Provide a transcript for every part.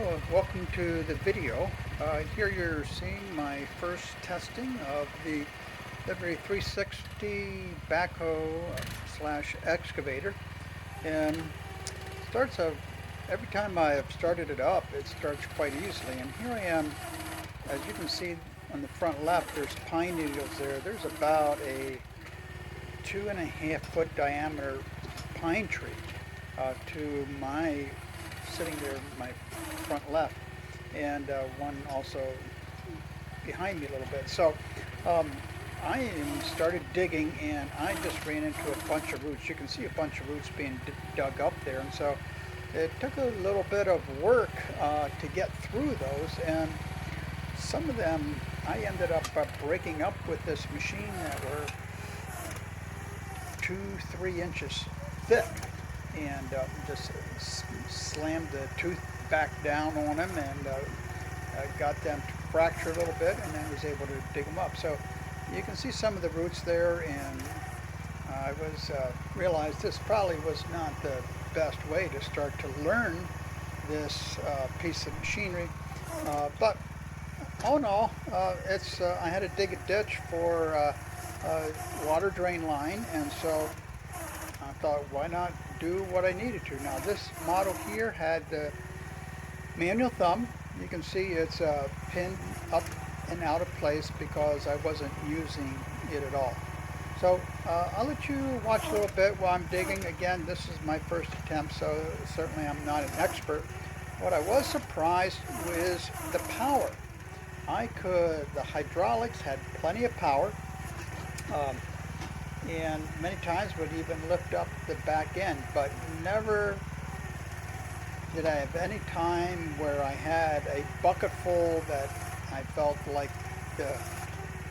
Well, welcome to the video. Here you're seeing my first testing of the Liberty 360 backhoe slash excavator. And starts out, every time I've started it up, it starts quite easily. And here I am, as you can see on the front left, there's pine needles there. There's about a 2.5 foot diameter pine tree to my sitting there my front left, and one also behind me a little bit. So I started digging, and I just ran into a bunch of roots. You can see a bunch of roots being dug up there, and so it took a little bit of work to get through those, and some of them I ended up breaking up with this machine that were 2-3 inches thick, and just slammed the tooth back down on them, and got them to fracture a little bit, and then was able to dig them up. So you can see some of the roots there, and I was realized this probably was not the best way to start to learn this piece of machinery, but all in all, it's I had to dig a ditch for a water drain line, and so I thought, why not do what I needed to. Now this model here had the manual thumb. You can see it's pinned up and out of place because I wasn't using it at all. So I'll let you watch a little bit while I'm digging. Again, this is my first attempt, so certainly I'm not an expert. What I was surprised with the power. The hydraulics had plenty of power, and many times would even lift up the back end, but never did I have any time where I had a bucket full that I felt like the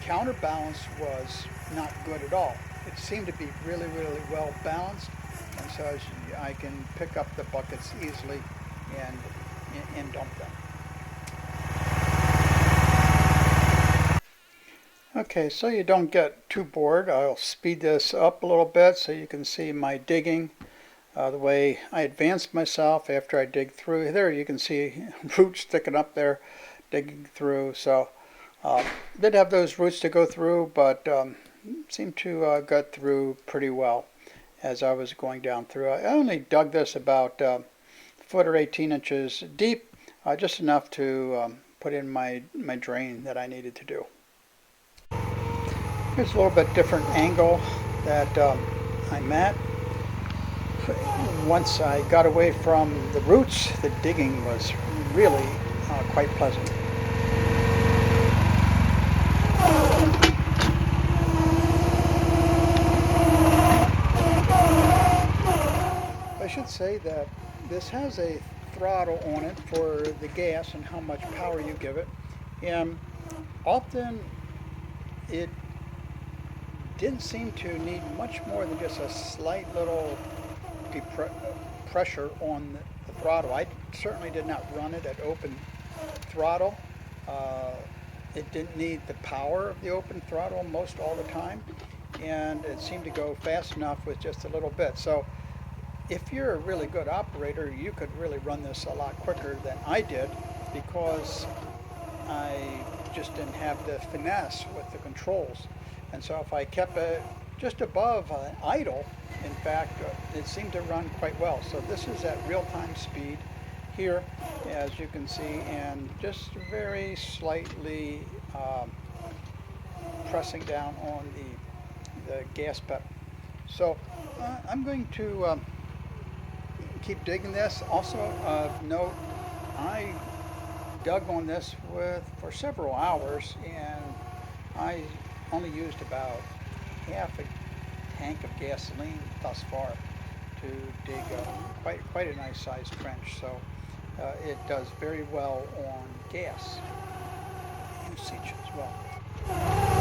counterbalance was not good at all. It seemed to be really, really well balanced, and so I can pick up the buckets easily and dump them. Okay, so you don't get too bored, I'll speed this up a little bit so you can see my digging, the way I advance myself after I dig through. There you can see roots sticking up there, digging through. So did have those roots to go through, but seemed to get through pretty well as I was going down through. I only dug this about a foot or 18 inches deep, just enough to put in my drain that I needed to do. Here's a little bit different angle that I'm at. Once I got away from the roots, the digging was really quite pleasant. I should say that this has a throttle on it for the gas and how much power you give it, and often it didn't seem to need much more than just a slight little pressure on the throttle. I certainly did not run it at open throttle. It didn't need the power of the open throttle most all the time, and it seemed to go fast enough with just a little bit. So if you're a really good operator, you could really run this a lot quicker than I did, because I just didn't have the finesse with the controls. And so if I kept it just above idle, in fact, it seemed to run quite well. So this is at real-time speed here, as you can see, and just very slightly pressing down on the gas pedal. So I'm going to keep digging this. Also, note, I dug on this for several hours, and I only used about half a tank of gasoline thus far to dig quite a nice sized trench. So it does very well on gas usage as well.